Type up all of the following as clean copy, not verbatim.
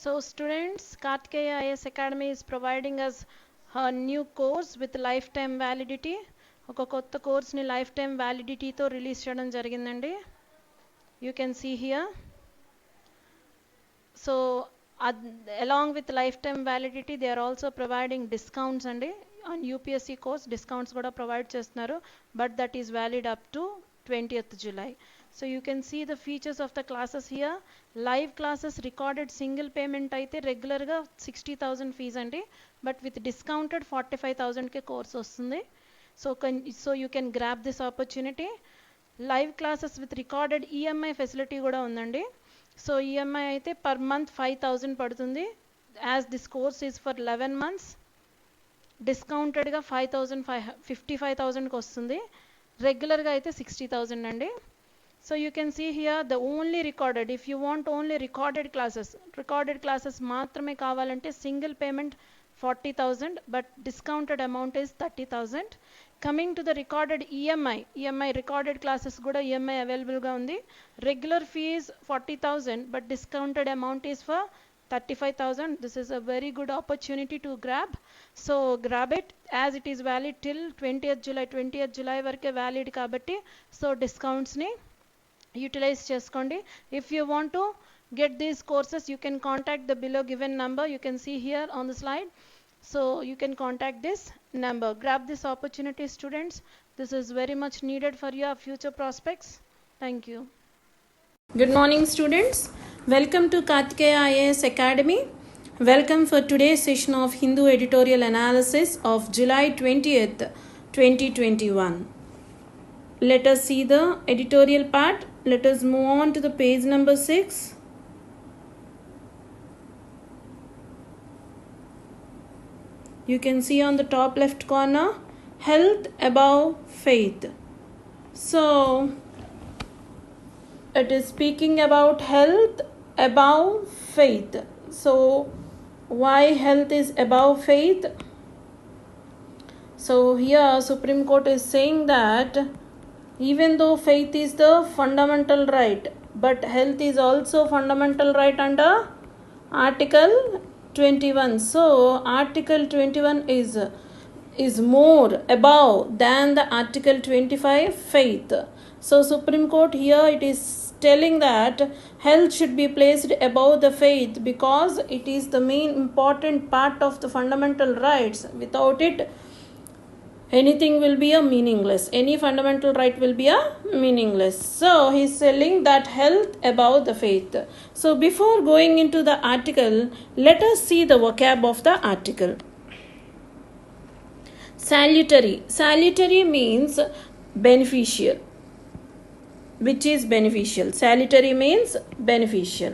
So students, Kartikeya IAS Academy is providing us a new course with lifetime validity. ఒక కొత్త కోర్స్ని life time వ్యాలిడిటీతో release చేయడం జరిగిందండి. You can see here. So along with lifetime validity, they are also providing discounts అండి. On UPSC course discounts కూడా provide చేస్తున్నారు, but that is valid up to 20th July. So you can see the features of the classes here. Live classes recorded single payment అయితే రెగ్యులర్గా 60,000 fees అండి, but with discounted 45,000కి course వస్తుంది. So you can grab this opportunity. Live classes with recorded EMI facility కూడా ఉందండి. So EMI అయితే per month 5,000 పడుతుంది. As this course is for 11 months, డిస్కౌంటెడ్గా 55,000కి వస్తుంది. రెగ్యులర్గా అయితే 60,000 అండి. So you can see here the only recorded, if you want only recorded classes మాత్రమే కావాలంటే single payment 40,000, but discounted amount is 30,000. Coming to the recorded EMI recorded classes కూడా EMI అవైలబుల్గా ఉంది. Regular fees 40,000, but discounted amount is for 35,000. This is a very good opportunity to grab. So grab it as it is valid till 20th July వరకే valid కాబట్టి so డిస్కౌంట్స్ని utilise చేసుకోండి. If you want to get these courses, you can contact the below given number. You can see here on the slide. So you can contact this number. Grab this opportunity, students. This is very much needed for your future prospects. Thank you. Good morning, students. Welcome to Kartikeya IAS Academy. Welcome for today's session of Hindu editorial analysis of July 20th, 2021. Let us see the editorial part. Let us move on to the page number 6. You can see on the top left corner, health above faith. So it is speaking about health above faith. So why health is above faith? So here Supreme Court is saying that even though faith is the fundamental right, but health is also fundamental right under Article 21. So Article 21 is more above than the Article 25 faith. So Supreme Court here it is telling that health should be placed above the faith because it is the main important part of the fundamental rights. Without it, anything will be a meaningless. Any fundamental right will be a meaningless. So he is telling that health above the faith. So before going into the article, let us see the vocab of the article. Salutary means beneficial. Which is beneficial? Salutary means beneficial.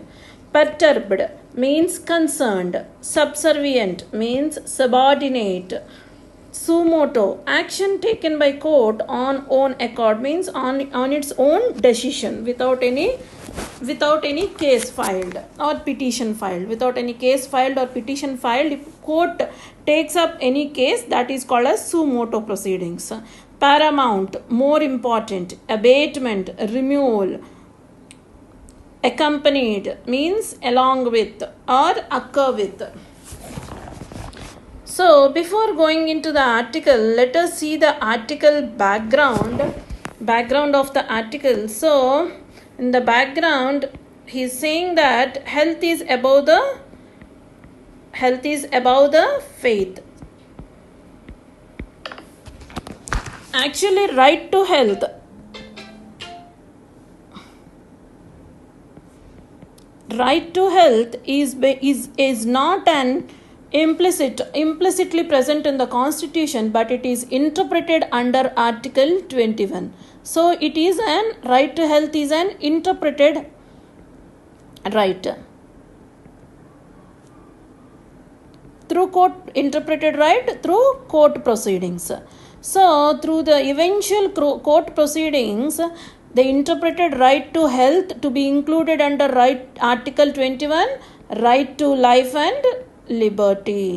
Perturbed means concerned. Subservient means subordinate. Suo motu, action taken by court on own accord, means on its own decision without any case filed or petition filed. Without any case filed or petition filed, if court takes up any case, that is called as suo motu proceedings. Paramount, more important. Abatement, removal. Accompanied means along with or occur with. So before going into the article, let us see the article background of the article. So in the background he is saying that health is above the faith. Actually, right to health is not an implicitly present in the Constitution, but it is interpreted under Article 21. So it is an right to health is an interpreted right. Through court proceedings. So through the eventual court proceedings, the interpreted right to health to be included under Article 21, right to life and liberty.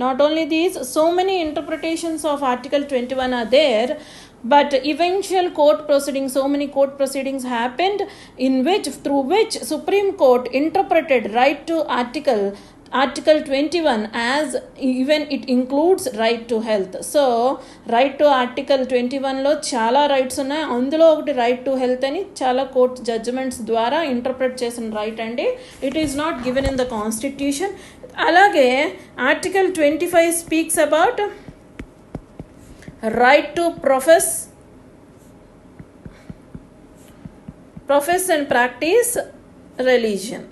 Not only these, so many interpretations of Article 21 are there, but eventual court proceedings, so many court proceedings happened through which Supreme Court interpreted right to Article 21 as even it includes right to health. So right to Article 21 లో చాలా rights ఉన్నాయి, అందులో ఒకటి right to health అని చాలా court judgments ద్వారా interpret చేసిన right అండి. It is not given in the constitution. అలాగే article 25 speaks about right to profess and practice religion.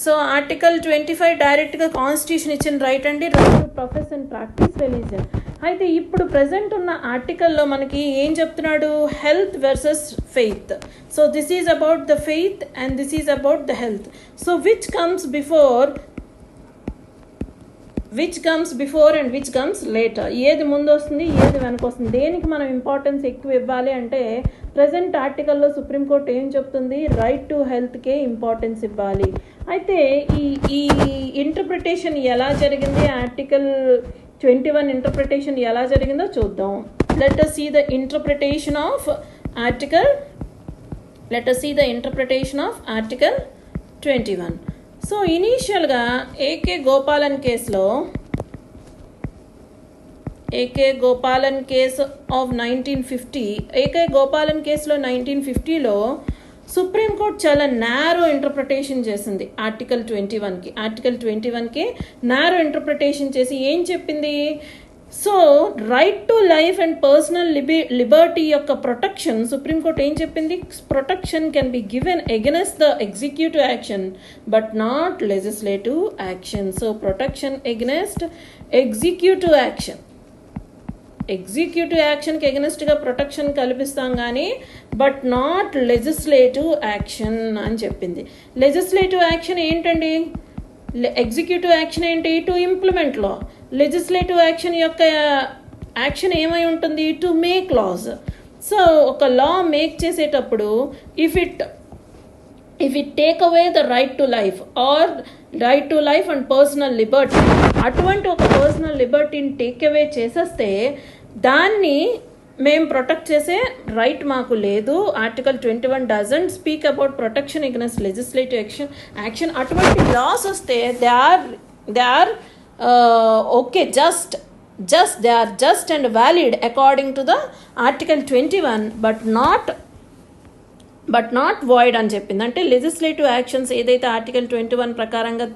So article 25 డైరెక్ట్గా కాన్స్టిట్యూషన్ ఇచ్చిన రైట్ అండి, right to profess and practice religion. అయితే ఇప్పుడు ప్రజెంట్ ఉన్న ఆర్టికల్లో మనకి ఏం చెప్తున్నాడు, health versus faith. So this is about the faith and this is about the health. So which comes before and which comes later, ఏది ముందు వస్తుంది ఏది వెనక వస్తుంది, దేనికి మనం ఇంపార్టెన్స్ ఎక్కువ ఇవ్వాలి అంటే ప్రజెంట్ ఆర్టికల్లో సుప్రీంకోర్టు ఏం చెప్తుంది, రైట్ టు హెల్త్కే ఇంపార్టెన్స్ ఇవ్వాలి. అయితే ఈ ఇంటర్ప్రిటేషన్ ఎలా జరిగింది, ఆర్టికల్ 21 ఇంటర్ప్రిటేషన్ ఎలా జరిగిందో చూద్దాం. Let us see the interpretation of article 21. సో ఇనీషియల్గా ఏకే గోపాలన్ కేసులో ఆఫ్ 1950, ఏకే గోపాలన్ కేసులో 1950లో సుప్రీంకోర్టు చాలా నారో ఇంటర్ప్రిటేషన్ చేసింది ఆర్టికల్ 21కి నారో ఇంటర్ప్రిటేషన్ చేసి ఏం చెప్పింది, so right to life and personal liberty యొక్క ప్రొటెక్షన్, సుప్రీంకోర్టు ఏం చెప్పింది, protection can be given against the executive action but not legislative action. So protection against executive యాక్షన్కి ఎగనెస్ట్గా ప్రొటెక్షన్ కల్పిస్తాం కానీ బట్ నాట్ లెజిస్లేటివ్ యాక్షన్ అని చెప్పింది. లెజిస్లేటివ్ యాక్షన్ ఏంటండి, ఎగ్జిక్యూటివ్ యాక్షన్ ఏంటి, to implement law. Legislative action యొక్క యాక్షన్ ఏమై ఉంటుంది, టు మేక్ లాస్. సో ఒక లా మేక్ చేసేటప్పుడు if it take away the right to life or right to life and personal liberty, అటువంటి ఒక personal లిబర్టీని take away చేసేస్తే దాన్ని మేము ప్రొటెక్ట్ చేసే రైట్ మాకు లేదు. Article 21 doesn't speak about protection against legislative action. అటువంటి లాస్ వస్తే they are okay, they are just and valid according to the article 21 but not void అని చెప్పింది. అంటే లెజిస్లేటివ్ యాక్షన్స్ ఏదైతే ఆర్టికల్ 21 ప్రకారంగా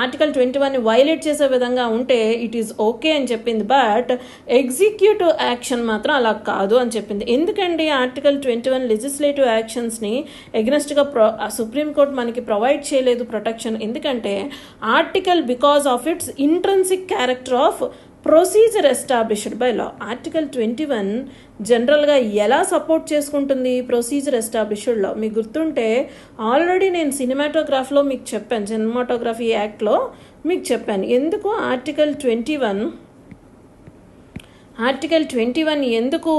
ఆర్టికల్ 21ని వైలేట్ చేసే విధంగా ఉంటే ఇట్ ఈస్ ఓకే అని చెప్పింది, బట్ ఎగ్జిక్యూటివ్ యాక్షన్ మాత్రం అలా కాదు అని చెప్పింది. ఎందుకండి ఆర్టికల్ 21 లెజిస్లేటివ్ యాక్షన్స్ని ఎగ్నెస్ట్గా సుప్రీంకోర్టు మనకి ప్రొవైడ్ చేయలేదు ప్రొటెక్షన్, ఎందుకంటే article because of it's intrinsic character of procedure established by law. Article 21 జనరల్గా ఎలా సపోర్ట్ చేసుకుంటుంది, ప్రొసీజర్ ఎస్టాబ్లిష్డ్ లా. మీకు గుర్తుంటే ఆల్రెడీ నేను సినిమాటోగ్రఫీలో మీకు చెప్పాను, సినిమాటోగ్రఫీ యాక్ట్లో మీకు చెప్పాను ఎందుకు ఆర్టికల్ 21 ఎందుకు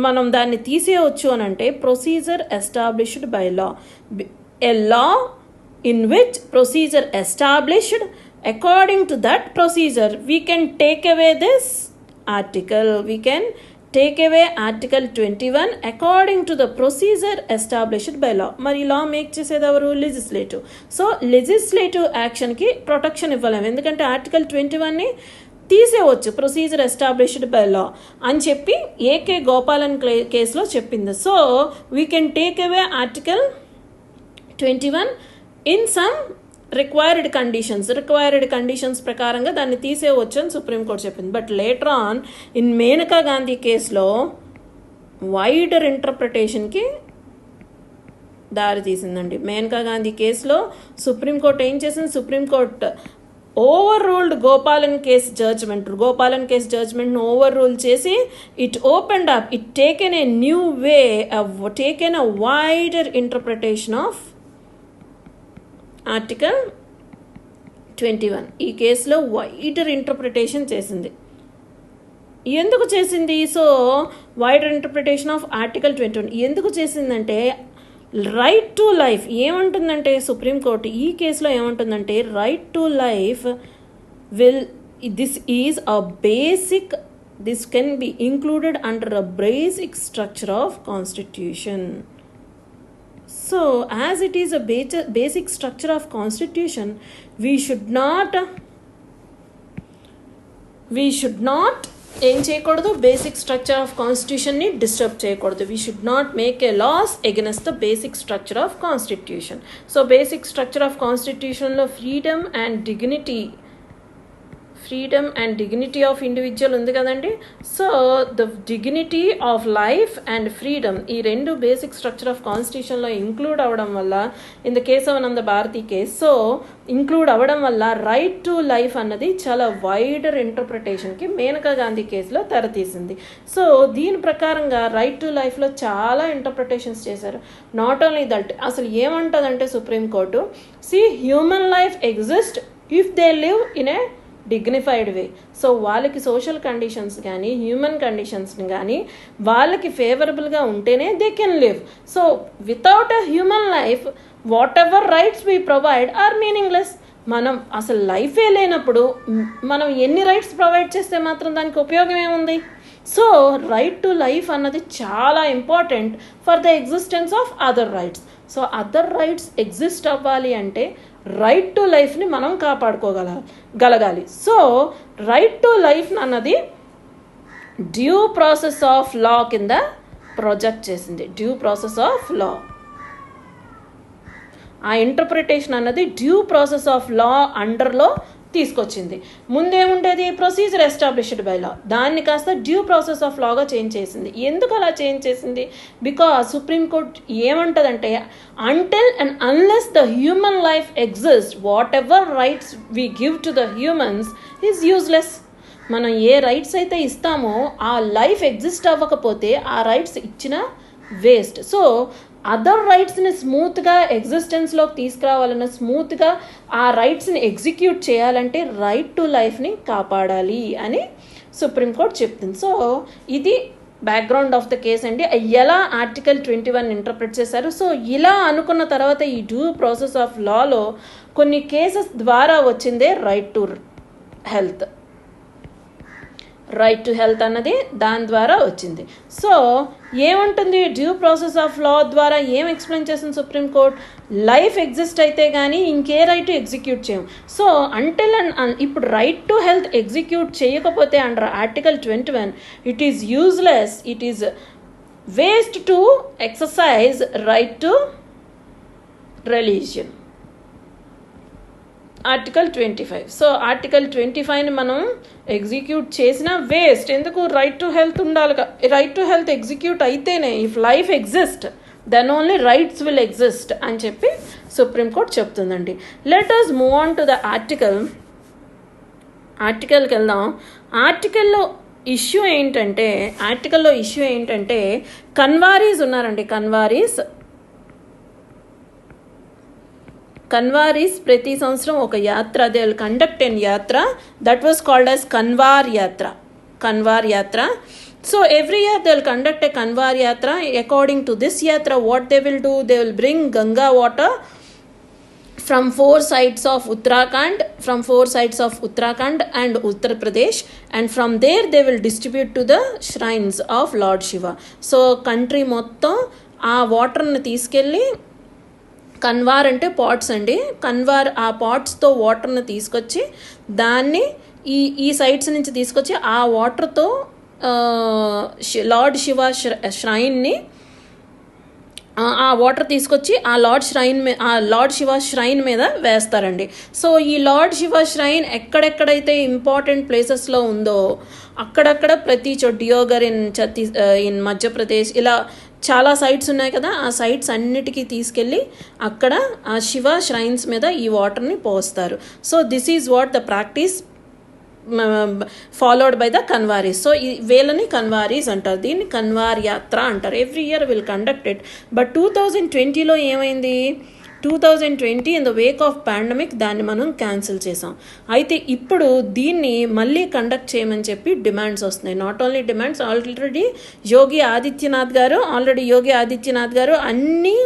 మనం దాన్ని తీసేయవచ్చు అని అంటే, procedure established by law, a law in which procedure established according to that procedure we can take away this article, we can take away article 21 according to the procedure established by law. మరి లా make చేసేది ఎవరు, legislative. So legislative యాక్షన్కి protection ఇవ్వలేము, ఎందుకంటే article 21ని తీసేవచ్చు procedure established by law అని చెప్పి ఏకే గోపాలన్ కేసులో చెప్పింది. So we can take away article 21 in some required conditions ప్రకారంగా దాన్ని తీసేయవచ్చు అని సుప్రీంకోర్టు చెప్పింది. But later on in Maneka Gandhi కేసులో వైడర్ ఇంటర్ప్రిటేషన్కి దారి తీసిందండి. మేనకా గాంధీ కేసులో సుప్రీంకోర్టు ఏం చేసింది, Supreme Court overruled Gopalan case జడ్జ్మెంట్ను ఓవర్ రూల్ చేసి it opened up, it taken a new way, taken a wider interpretation of article 21. ఈ కేసులో వైడర్ ఇంటర్ప్రిటేషన్ చేసింది. ఎందుకు చేసింది, so wider interpretation of article 21 ఎందుకు చేసిందంటే రైట్ టు లైఫ్ ఏమంటుందంటే సుప్రీంకోర్టు ఈ కేసులో ఏమంటుందంటే right to life this is a basic, this can be included under a basic structure of constitution. So as it is a basic structure of constitution, we should not ఏం చేయకూడదు, basic structure of కాన్స్టిట్యూషన్ని disturb చేయకూడదు. We should not make a laws against the basic structure of constitution. So basic structure of కాన్స్టిట్యూషన్లో freedom and dignity of individual ఉంది కదండి. So the dignity of life and freedom ఈ రెండు basic structure of కాన్స్టిట్యూషన్లో include అవ్వడం వల్ల, in the Kesavananda Bharati case, so include అవ్వడం వల్ల రైట్ టు లైఫ్ అన్నది చాలా వైడర్ ఇంటర్ప్రిటేషన్కి మేనకా గాంధీ కేసులో తెరతీసింది. సో దీని ప్రకారంగా రైట్ టు లైఫ్లో చాలా ఇంటర్ప్రిటేషన్స్ చేశారు. నాట్ ఓన్లీ దట్, అసలు ఏమంటుందంటే supreme court, human life exist if they live in a dignified way. So వాళ్ళకి సోషల్ కండిషన్స్ కానీ హ్యూమన్ కండిషన్స్ని కానీ వాళ్ళకి ఫేవరబుల్గా ఉంటేనే they can live. So without a human life whatever rights we provide are meaningless. మనం అసలు లైఫే లేనప్పుడు మనం ఎన్ని రైట్స్ ప్రొవైడ్ చేస్తే మాత్రం దానికి ఉపయోగం ఏముంది? సో రైట్ టు లైఫ్ అన్నది చాలా important for the existence of other rights. So other rights exist అవ్వాలి అంటే రైట్ టు లైఫ్ని మనం కాపాడుకోగలగాలి. సో రైట్ టు లైఫ్ అన్నది డ్యూ ప్రాసెస్ ఆఫ్ లా కింద ప్రొజెక్ట్ చేసింది. డ్యూ ప్రాసెస్ ఆఫ్ లా, ఆ ఇంటర్ప్రిటేషన్ అన్నది డ్యూ ప్రాసెస్ ఆఫ్ లా అండర్లో తీసుకొచ్చింది. ముందేముండేది ప్రొసీజర్ ఎస్టాబ్లిష్డ్ బై లా, దాన్ని కాస్త డ్యూ ప్రాసెస్ ఆఫ్ లాగా చేంజ్ చేసింది. ఎందుకు అలా చేంజ్ చేసింది? బికాజ్ సుప్రీంకోర్టు ఏమంటుందంటే until and unless the human life exist, what ever rights we give to the humans is useless. మనం ఏ రైట్స్ అయితే ఇస్తామో ఆ లైఫ్ ఎగ్జిస్ట్ అవ్వకపోతే ఆ రైట్స్ ఇచ్చిన వేస్ట్. సో అదర్ రైట్స్ని స్మూత్గా ఎగ్జిస్టెన్స్లోకి తీసుకురావాలన్నా, స్మూత్గా ఆ రైట్స్ని ఎగ్జిక్యూట్ చేయాలంటే రైట్ టు లైఫ్ని కాపాడాలి అని సుప్రీంకోర్టు చెప్తుంది. సో ఇది బ్యాక్గ్రౌండ్ ఆఫ్ ద కేస్ అండి. ఎలా ఆర్టికల్ 21 ఇంటర్ప్రిట్ చేశారు. సో ఇలా అనుకున్న తర్వాత ఈ డ్యూ ప్రాసెస్ ఆఫ్ లాలో కొన్ని కేసెస్ ద్వారా వచ్చిందే right to health. Right to health అన్నది దాని ద్వారా వచ్చింది. సో ఏముంటుంది డ్యూ ప్రాసెస్ ఆఫ్ లా ద్వారా ఏం ఎక్స్ప్లెయిన్ చేసింది సుప్రీంకోర్టు? లైఫ్ ఎగ్జిస్ట్ అయితే కానీ ఇంకే రైట్ ఎగ్జిక్యూట్ చేయం. సో అంటిల్ అండ్ ఇప్పుడు రైట్ టు హెల్త్ ఎగ్జిక్యూట్ చేయకపోతే under article 21 it is useless, it is waste to exercise right to religion. Article 25. So article 25ని మనం ఎగ్జిక్యూట్ చేసిన వేస్ట్. ఎందుకు? రైట్ టు హెల్త్ ఉండాలిగా. రైట్ టు హెల్త్ ఎగ్జిక్యూట్ అయితేనే if life exist then only rights will exist అని చెప్పి Supreme Court చెప్తుందండి. Let us move on to the ఆర్టికల్కి వెళ్దాం. ఆర్టికల్లో ఇష్యూ ఏంటంటే కన్వారీస్ ఉన్నారండి. కన్వారీస్ ప్రతి సంవత్సరం ఒక యాత్ర, they will conduct an yatra that was called as Kanwar yatra. So every year they will conduct a Kanwar yatra. According to this yatra what they will do, they will bring Ganga water from four sides of Uttarakhand and Uttar Pradesh, and from there they will distribute to the shrines of Lord Shiva. So country మొత్తం ఆ వాటర్ని తీసుకెళ్ళి, కన్వార్ అంటే pots అండి, కన్వార్ ఆ పాట్స్తో వాటర్ని తీసుకొచ్చి దాన్ని ఈ సైడ్స్ నుంచి తీసుకొచ్చి ఆ వాటర్తో లార్డ్ శివ ష్రైన్ని, ఆ వాటర్ తీసుకొచ్చి ఆ లార్డ్ శివ ష్రైన్ మీద వేస్తారండి. సో ఈ లార్డ్ శివ ష్రైన్ ఎక్కడెక్కడైతే ఇంపార్టెంట్ ప్లేసెస్లో ఉందో అక్కడక్కడ ప్రతి చోట, డియోగర్ ఇన్ మధ్యప్రదేశ్, ఇలా చాలా సైట్స్ ఉన్నాయి కదా, ఆ సైట్స్ అన్నిటికీ తీసుకెళ్ళి అక్కడ ఆ శివ ష్రైన్స్ మీద ఈ వాటర్ని పోస్తారు. So this is what the practice followed by the Kanwaris. సో వీళ్ళని కన్వారీస్ అంటారు, దీన్ని కన్వార్ యాత్ర అంటారు. Every year will conduct it. But 2020లో ఏమైంది? 2020 in the wake of pandemic దాన్ని మనం క్యాన్సిల్ చేసాం. అయితే ఇప్పుడు దీన్ని మళ్ళీ కండక్ట్ చేయమని చెప్పి డిమాండ్స్ వస్తున్నాయి. Not only demands, already Yogi Adityanath గారు అన్ని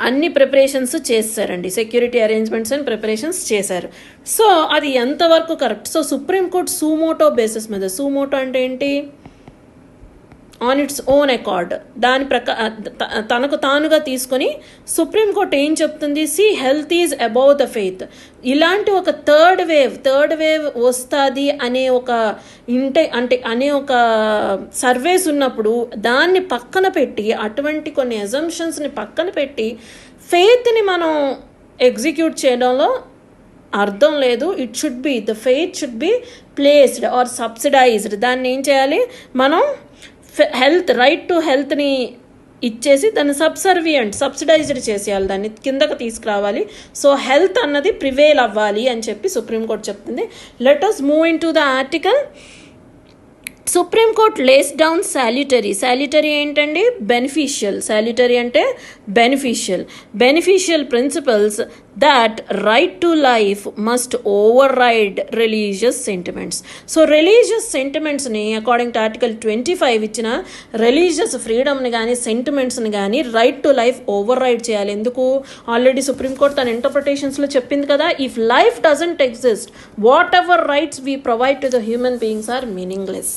అన్ని ప్రిపరేషన్స్ చేశారండి, సెక్యూరిటీ అరేంజ్మెంట్స్ అండ్ ప్రిపరేషన్స్ చేశారు. సో అది ఎంతవరకు correct? So supreme court suo motu basis మీద, సూమోటో అంటే ఏంటి, ఆన్ ఇట్స్ ఓన్ అకార్డ్, దాని తనకు తానుగా తీసుకొని సుప్రీంకోర్టు ఏం చెప్తుంది, see health is above the faith. ఇలాంటి ఒక థర్డ్ వేవ్ వస్తుంది అనే ఒక అనే ఒక సర్వేస్ ఉన్నప్పుడు దాన్ని పక్కన పెట్టి, అటువంటి కొన్ని అజంప్షన్స్ని పక్కన పెట్టి ఫెయిత్ని మనం ఎగ్జిక్యూట్ చేయడంలో అర్థం లేదు. It should be, the faith should be placed or subsidised. దాన్ని ఏం చేయాలి మనం, హెల్త్, రైట్ టు హెల్త్ని ఇచ్చేసి దాన్ని సబ్సిడైజ్డ్ చేసేయాలి, దాన్ని కిందకు తీసుకురావాలి. సో హెల్త్ అన్నది ప్రివేల్ అవ్వాలి అని చెప్పి సుప్రీంకోర్టు చెప్తుంది. Let us move into the article. Supreme Court lays down salutary ఏంటండి, బెనిఫిషియల్. సాల్యుటరీ అంటే beneficial principles that right to life must override religious sentiments. So religious sentiments ni according to article 25 ఇచ్చిన religious freedom ని కానీ sentiments ని కానీ right to life override చేయాలి. ఎందుకు, already supreme court తన ఇంటర్ప్రిటేషన్స్లో చెప్పింది కదా, if life doesn't exist, whatever rights we provide to the human beings are meaningless.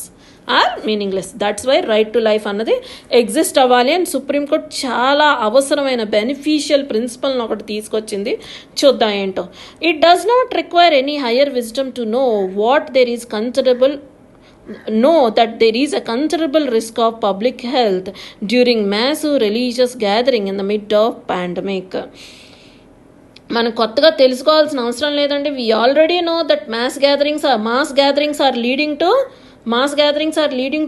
That's why right to life అన్నది ఎగ్జిస్ట్ అవ్వాలి అని సుప్రీంకోర్టు చాలా అవసరమైన బెనిఫిషియల్ ప్రిన్సిపల్ని ఒకటి తీసుకొచ్చింది. చూద్దాం ఏంటో. It does not require any higher wisdom to know what there is that there is a considerable risk of public health during massive religious gathering in the mid of pandemic. మనం కొత్తగా తెలుసుకోవాల్సిన అవసరం లేదండి. we already know that mass gatherings are leading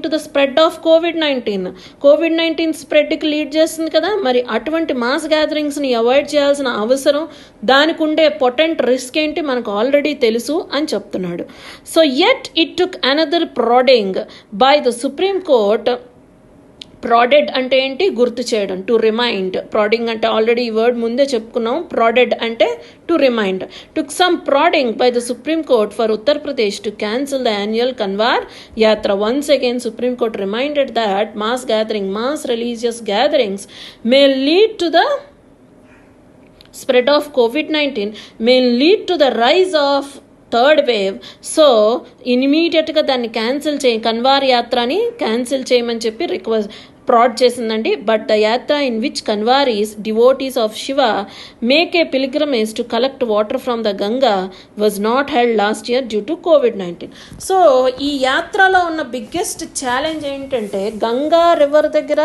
to the spread of COVID-19 స్ప్రెడ్కి lead చేస్తుంది కదా. మరి అటువంటి మాస్ గ్యాదరింగ్స్ని అవాయిడ్ చేయాల్సిన అవసరం, దానికి ఉండే పొటెంట్ రిస్క్ ఏంటి మనకు ఆల్రెడీ తెలుసు అని చెప్తున్నాడు. So yet it took another prodding by the Supreme Court. ప్రాడెడ్ అంటే ఏంటి, గుర్తు చేయడం, టు రిమైండ్. ప్రాడింగ్ అంటే ఆల్రెడీ ఈ వర్డ్ ముందే చెప్పుకున్నాం. ప్రాడెడ్ అంటే to remind. Took some prodding by the Supreme Court for Uttar Pradesh to cancel the annual Kanwar yatra. Once again Supreme Court reminded that mass religious gatherings may lead to the spread of COVID-19, may lead to the rise of third wave. So ఇమీడియట్గా దాన్ని కన్వార్ యాత్రని cancel చేయమని చెప్పి prod చేసిందండి. But the yatra in which Kanwaris devotees of Shiva make a pilgrimage to collect water from the Ganga was not held last year due to COVID-19. So ఈ యాత్రలో ఉన్న biggest challenge ఏంటంటే, గంగా రివర్ దగ్గర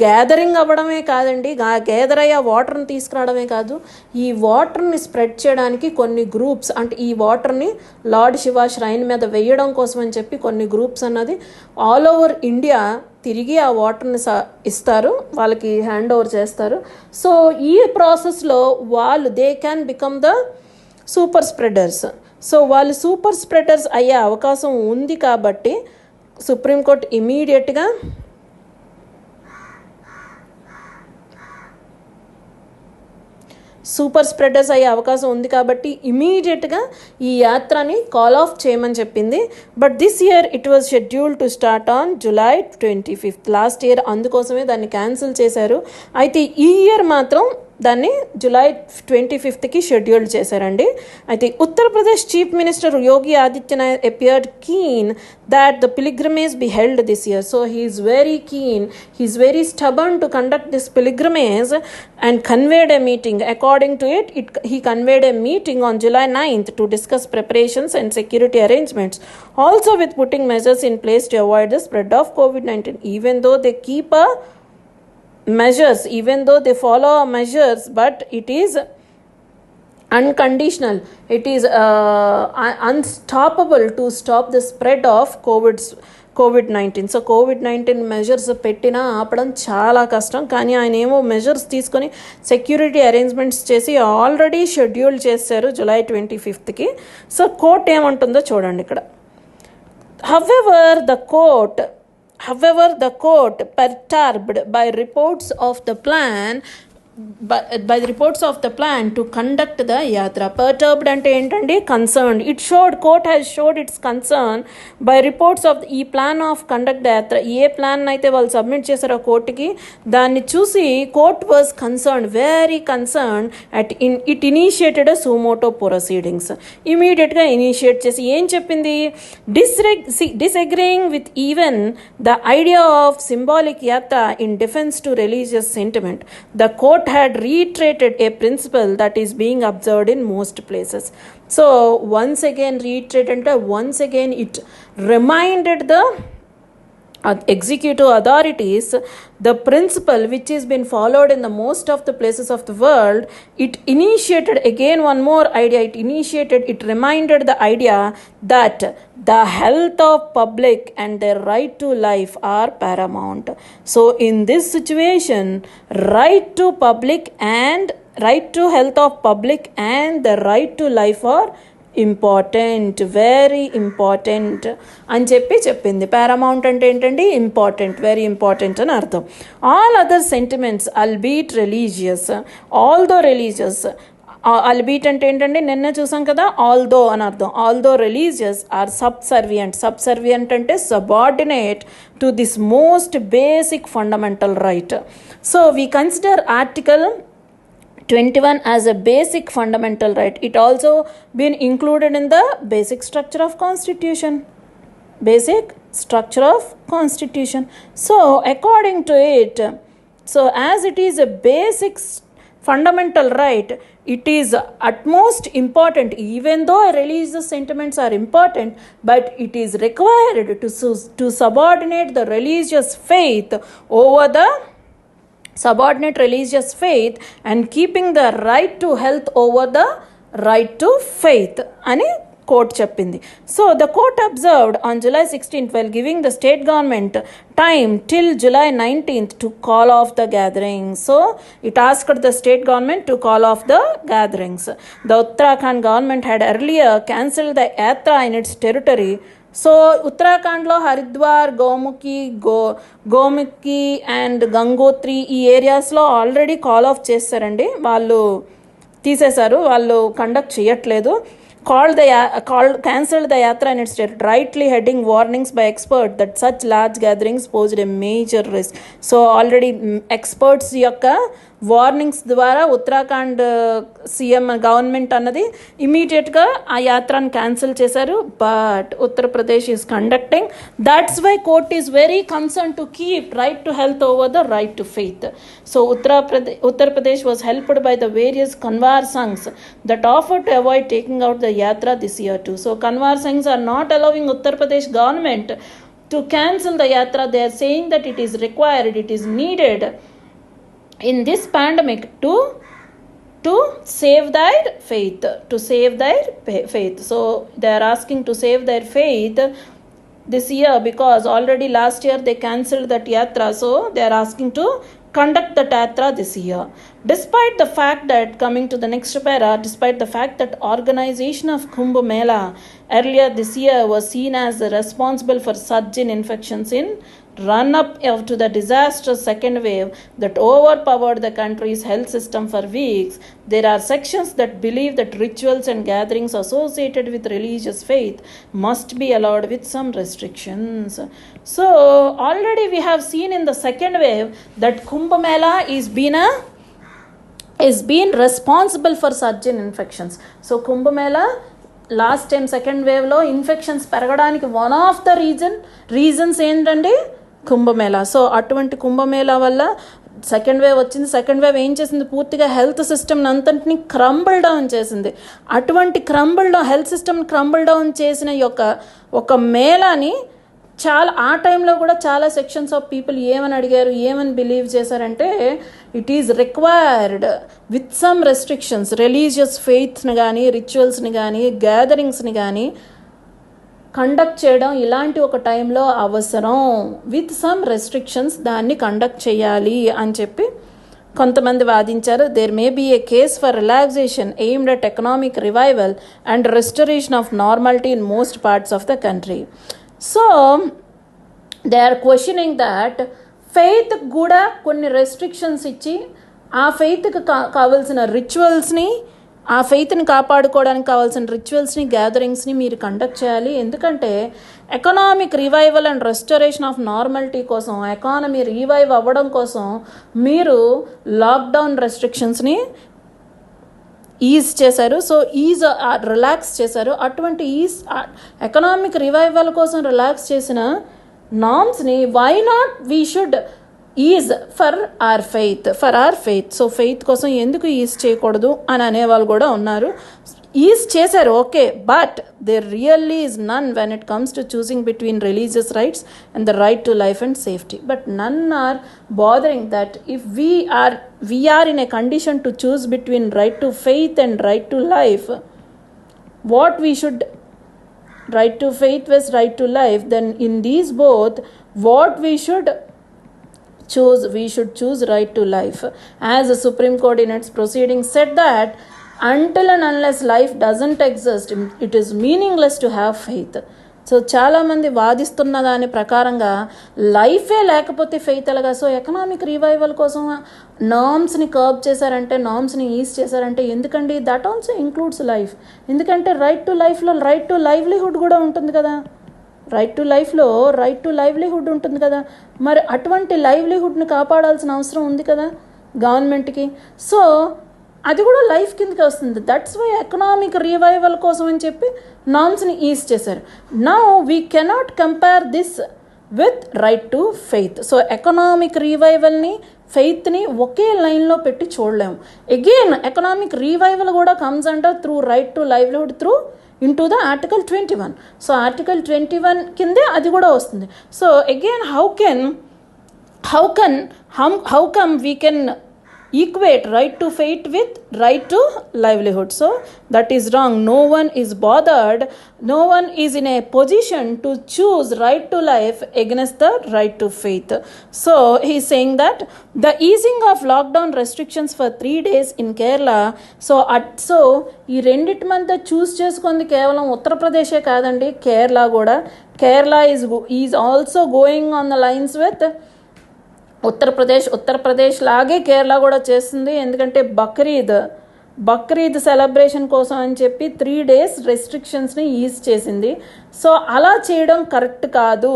గ్యాదరింగ్ అవ్వడమే కాదండి, గ్యాదర్ అయ్యే వాటర్ని తీసుకురావడమే కాదు, ఈ వాటర్ని స్ప్రెడ్ చేయడానికి కొన్ని గ్రూప్స్, అంటే ఈ వాటర్ని లార్డ్ శివ ష్రైన్ మీద వేయడం కోసం అని చెప్పి కొన్ని గ్రూప్స్ అన్నది ఆల్ ఓవర్ ఇండియా తిరిగి ఆ వాటర్ని ఇస్తారు, వాళ్ళకి హ్యాండ్ ఓవర్ చేస్తారు. సో ఈ ప్రాసెస్లో they can become the super spreaders. So వాళ్ళు సూపర్ స్ప్రెడర్స్ అయ్యే అవకాశం ఉంది కాబట్టి సుప్రీంకోర్టు ఇమీడియట్గా ఇమీడియట్గా ఈ యాత్రని కాల్ ఆఫ్ చేయమని చెప్పింది. But this year it was schedule to start on July 25th. Last year అందుకోసమే దాన్ని క్యాన్సిల్ చేశారు. అయితే ఈ ఇయర్ మాత్రం దాన్ని July 25th షెడ్యూల్ చేశారండి. అయితే Uttar Pradesh chief minister Yogi Adityanath appeared keen that the pilgrimage be held this year. So he is very keen, he is very stubborn to conduct this pilgrimage and convened a meeting. According to it, he convened a meeting on July 9th to discuss preparations and security arrangements, also with putting measures in place to avoid the spread of COVID-19. Even though they follow measures, but it is unconditional, it is unstoppable to stop the spread of COVID-19. So COVID-19 measures పెట్టినా ఆపడం చాలా కష్టం, కానీ ఆయన ఏమో measures తీసుకొని security arrangements చేసి already schedule చేశారు July 25th. సో కోర్ట్ ఏమంటుందో చూడండి ఇక్కడ. However, the court, perturbed by reports of the plan by the reports of the plan to conduct the yatra. Perturbed ante entandi concerned. It showed, court has showed its concern by reports of ఈ plan of conduct the యాత్ర, ఏ plan అయితే వాళ్ళు submit చేశారో కోర్టుకి, దాన్ని చూసి court was concern, very concern at it initiated suo motu proceedings. ఇమీడియట్గా initiate చేసి ఏం చెప్పింది, disagreeing with even the idea of symbolic yatra in defense to religious sentiment. The court had reiterated a principle that is being observed in most places. So once again reiterated, once again it reminded the executive authorities the principle which has been followed in the most of the places of the world. It initiated again one more idea, it reminded the idea that the health of public and their right to life are paramount. So in this situation, right to public and right to health of public and the right to life are important, very important అని చెప్పింది. Paramount అంటే ఏంటండి, important, very important అని అర్థం. All other sentiments albeit religious, although religious, albeit అంటే ఏంటండి, నిన్న చూసాం కదా, ఆల్దో అని అర్థం. ఆల్దో రిలీజియస్ ఆర్ సబ్సర్వియంట్ అంటే subordinate to this most basic fundamental right. So we consider article 21 as a basic fundamental right. It also been included in the basic structure of constitution. So according to it, so as it is a basic fundamental right, it is utmost important, even though religious sentiments are important, but it is required to subordinate the religious faith over the subordinate religious faith and keeping the right to health over the right to faith అని court చెప్పింది. So the court observed on July 16th while giving the state government time till July 19th to call off the gatherings. So it asked the state government to call off the gatherings. The Uttarakhand government had earlier cancelled the yatra in its territory. So ఉత్తరాఖండ్లో Haridwar, Gomukhi and Gangotri ఈ ఏరియాస్లో already call of చేస్తారండి, వాళ్ళు తీసేశారు, వాళ్ళు conduct చేయట్లేదు. cancelled the yatra in its state, rightly heading warnings by experts that such large gatherings posed a major risk. So already experts యొక్క warnings ద్వారా ఉత్తరాఖండ్ సీఎం గవర్నమెంట్ అన్నది ఇమీడియట్గా ఆ యాత్రను క్యాన్సిల్ చేశారు. But Uttar Pradesh is conducting. That's why court is very concern to keep right to health over the right to faith. So Uttar Pradesh was helped by the various Kanwar Sanghs that offer to avoid taking out the yatra this year too. So Kanwar Sanghs are not allowing Uttar Pradesh government to cancel the yatra. They are saying that it is required, it is needed in this pandemic to save their faith, so they are asking to save their faith this year because already last year they cancelled that yatra, so they are asking to conduct the yatra this year. Despite the fact that, coming to the next para, despite the fact that organization of Kumbh Mela earlier this year was seen as responsible for surge in infections in run-up to the disastrous second wave that overpowered the country's health system for weeks, there are sections that believe that rituals and gatherings associated with religious faith must be allowed with some restrictions. So already we have seen in the second wave that Kumbh Mela is been responsible for surge in infections. So Kumbh Mela last time second వేవ్లో infections పెరగడానికి one of the reasons ఏంటంటే Kumbh Mela. So అటువంటి కుంభమేళా వల్ల second wave వచ్చింది. Second wave ఏం చేసింది, పూర్తిగా health system అంతటిని క్రంబుల్ డౌన్ చేసింది. అటువంటి హెల్త్ సిస్టమ్ క్రంబుల్ డౌన్ చేసిన ఒక మేళాని చాలా ఆ టైంలో కూడా చాలా సెక్షన్స్ ఆఫ్ పీపుల్ ఏమని అడిగారు, ఏమని బిలీవ్ చేశారంటే it is required with some restrictions, religious ఫెయిత్ని కానీ రిచువల్స్ని కానీ గ్యాదరింగ్స్ని కానీ కండక్ట్ చేయడం ఇలాంటి ఒక టైంలో అవసరం, విత్ సమ్ రెస్ట్రిక్షన్స్ దాన్ని కండక్ట్ చేయాలి అని చెప్పి కొంతమంది వాదించారు. There may be a case for relaxation aimed at economic revival and restoration of normality in most parts of the country. So they are questioning that faith కూడా కొన్ని restrictions ఇచ్చి ఆ ఫెయిత్కి కావాల్సిన రిచువల్స్ని, ఆ ఫెయిత్ని కాపాడుకోవడానికి కావాల్సిన రిచువల్స్ని, గ్యాదరింగ్స్ని మీరు కండక్ట్ చేయాలి. ఎందుకంటే economic revival and restoration of normality కోసం, ఎకానమీ రివైవ్ అవ్వడం కోసం మీరు లాక్డౌన్ రెస్ట్రిక్షన్స్ని ఈజ్ చేశారు. సో రిలాక్స్ చేశారు. అటువంటి ఎకనామిక్ రివైవల్ కోసం రిలాక్స్ చేసిన నామ్స్ని why not we should ease for our faith. So faith కోసం ఎందుకు ఈజ్ చేయకూడదు అని అనేవాళ్ళు కూడా ఉన్నారు. ఈజ్ చేశారు, okay, but there really is none when it comes to choosing between religious rights and the right to life and safety. But none are bothering that if we are in a condition to choose between right to faith and right to life, what we should, right to faith versus right to life, then in these both what we should choose right to life. As the Supreme Court in its proceedings said that until and unless life doesn't exist, it is meaningless to have faith. So చాలామంది వాదిస్తున్న దాని ప్రకారంగా లైఫే లేకపోతే faith ఎలాగా? So economic revival కోసం నామ్స్ని curb చేశారంటే, నామ్స్ని is చేశారంటే ఎందుకండి? That also includes life. ఎందుకంటే రైట్ టు లైఫ్లో రైట్ టు లైవ్లీహుడ్ కూడా ఉంటుంది కదా. రైట్ టు లైఫ్లో రైట్ టు లైవ్లీహుడ్ ఉంటుంది కదా. మరి అటువంటి లైవ్లీహుడ్ని కాపాడాల్సిన అవసరం ఉంది కదా గవర్నమెంట్కి. సో అది కూడా లైఫ్ కిందకి వస్తుంది. దట్స్ వై ఎకనామిక్ రివైవల్ కోసం అని చెప్పి నామ్స్ని ఈజ్ చేశారు. Now we cannot compare this with right to faith. So economic రివైవల్ని, ఫెయిత్ని ఒకే లైన్లో పెట్టి చూడలేము. అగైన్ ఎకనామిక్ రివైవల్ కూడా comes under through right to livelihood through into the Article 21. So Article 21 కిందే అది కూడా వస్తుంది. So again how come we can equate right to faith with right to livelihood? So that is wrong. No one is bothered, no one is in a position to choose right to life against the right to faith. So he is saying that the easing of lockdown restrictions for 3 days in Kerala, so ఈ రెండిటి మధ్య చూస్ చేసుకుంది కేవలం ఉత్తరప్రదేశే కాదండి, కేరళ కూడా. Kerala is also going on the lines with Uttar Pradesh లాగే కేరళ కూడా చేస్తుంది. ఎందుకంటే బక్రీద్ సెలబ్రేషన్ కోసం అని చెప్పి 3 days రెస్ట్రిక్షన్స్ని ఈజ్ చేసింది. సో అలా చేయడం కరెక్ట్ కాదు.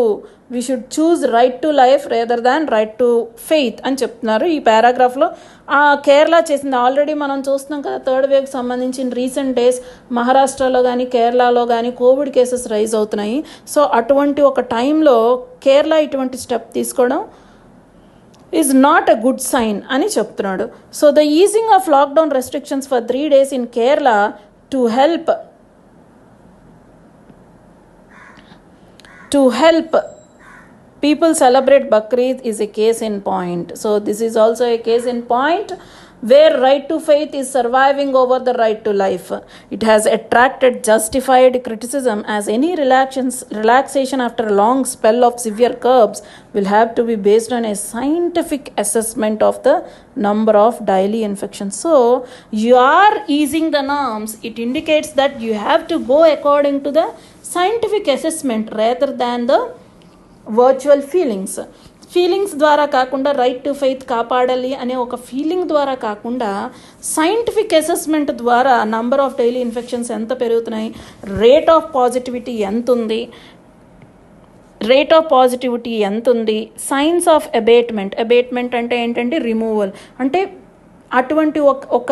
We should choose right to life rather than right to faith అని చెప్తున్నారు ఈ పారాగ్రాఫ్లో. కేరళ చేసింది ఆల్రెడీ మనం చూస్తున్నాం కదా. 3rd wave సంబంధించిన రీసెంట్ డేస్ మహారాష్ట్రలో కానీ కేరళలో కానీ కోవిడ్ కేసెస్ రైజ్ అవుతున్నాయి. సో అటువంటి ఒక టైంలో కేరళ ఇటువంటి స్టెప్ తీసుకోవడం is not a good sign అని చెప్తున్నాడు. So the easing of lockdown restrictions for 3 days in Kerala to help people celebrate Bakrid is a case in point. So this is also a case in point where right to faith is surviving over the right to life. It has attracted justified criticism as any relaxation after a long spell of severe curbs will have to be based on a scientific assessment of the number of daily infections. So you are easing the norms. It indicates that you have to go according to the scientific assessment rather than the virtual feelings ద్వారా కాకుండా right to faith కాపాడాలి అనే ఒక feeling ద్వారా కాకుండా scientific assessment ద్వారా number of daily infections ఎంత పెరుగుతున్నాయి, రేట్ ఆఫ్ పాజిటివిటీ ఎంత ఉంది, సైన్స్ ఆఫ్ అబేట్మెంట్ అంటే ఏంటంటే రిమూవల్. అంటే అటువంటి ఒక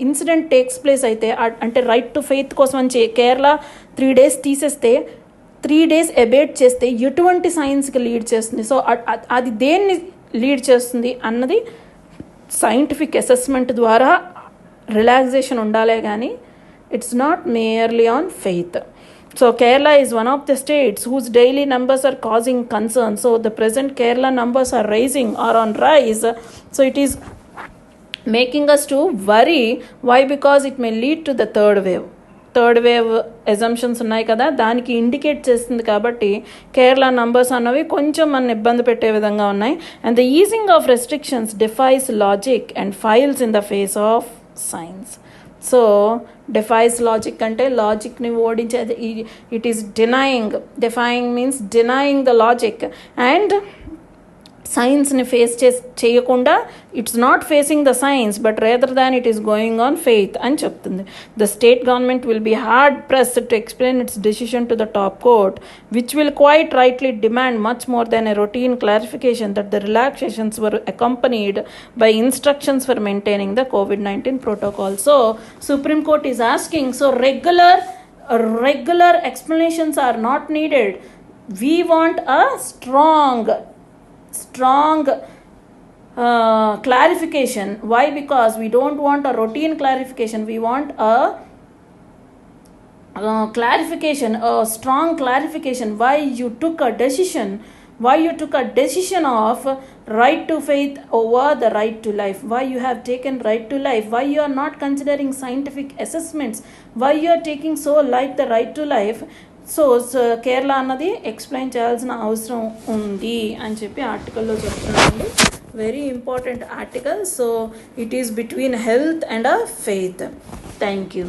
ఇన్సిడెంట్ టేక్స్ ప్లేస్ అయితే, అంటే రైట్ టు ఫెయిత్ కోసం అని కేరళ 3 days తీసేస్తే 3 days అబేట్ చేస్తే ఎటువంటి సైన్స్కి లీడ్ చేస్తుంది? సో అది దేన్ని లీడ్ చేస్తుంది అన్నది సైంటిఫిక్ అసెస్మెంట్ ద్వారా రిలాక్సేషన్ ఉండాలే కానీ it's not merely on faith. So Kerala is one of the states whose daily numbers are causing concern. So the present Kerala numbers are rising or on rise. So it is making us to worry. Why? Because it may lead to the third wave assumptions ఉన్నాయి కదా, దానికి indicate చేస్తుంది. కాబట్టి Kerala numbers అన్నవి కొంచెం మన ఇబ్బంది పెట్టే విధంగా ఉన్నాయి. And the easing of restrictions defies logic and fails in the face of science. So defies logic అంటే లాజిక్ని ఓడించేది. It is defying means denying the logic. And సైన్స్ని ఫేస్ చేయకుండా it's not facing the science but rather than it is going on faith అని చెప్తుంది. The state government will be hard pressed to explain its decision to the top court which will quite rightly demand much more than a routine clarification that the relaxations were accompanied by instructions for maintaining the COVID-19 protocol. So Supreme Court is asking, so regular explanations are not needed. We want a strong clarification. Why? Because we don't want a routine clarification. We want a clarification, a strong clarification. Why you took a decision of right to faith over the right to life? Why you have taken right to life? Why you are not considering scientific assessments? Why you are taking so light the right to life? So Kerala అన్నది explain చేయాల్సిన అవసరం ఉంది అని చెప్పి ఆర్టికల్లో చెప్తున్నాను. Very important article. So it is between health and faith. Thank you.